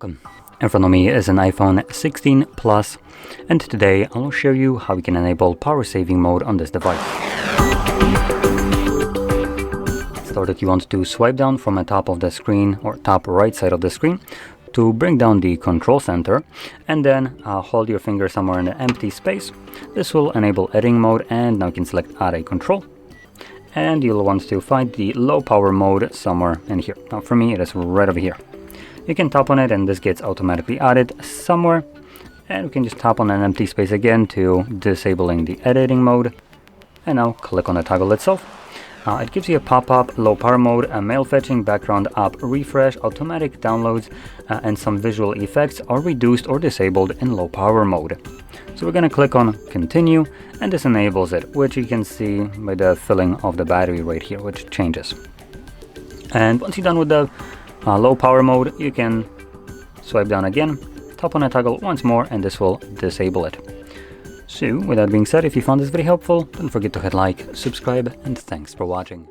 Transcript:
welcome. In front of me is an iPhone 16 Plus, and today I'll show you how we can enable power saving mode on this device. To start it, you want to swipe down from the top of the screen or top right side of the screen to bring down the control center, and then hold your finger somewhere in the empty space. This will enable editing mode, and now you can select add a control. And you'll want to find the low power mode somewhere in here. Now for me it is right over here. You can tap on it and this gets automatically added somewhere, and we can just tap on an empty space again to disabling the editing mode, and now click on the toggle itself. It gives you a pop-up, low power mode, a mail fetching, background app refresh, automatic downloads, and some visual effects are reduced or disabled in low power mode. So we're going to click on continue, and this enables it, which you can see by the filling of the battery right here, which changes. And once you're done with the low power mode, you can swipe down again, tap on the toggle once more, and this will disable it. So with that being said, if you found this very helpful, don't forget to hit like, subscribe, and thanks for watching.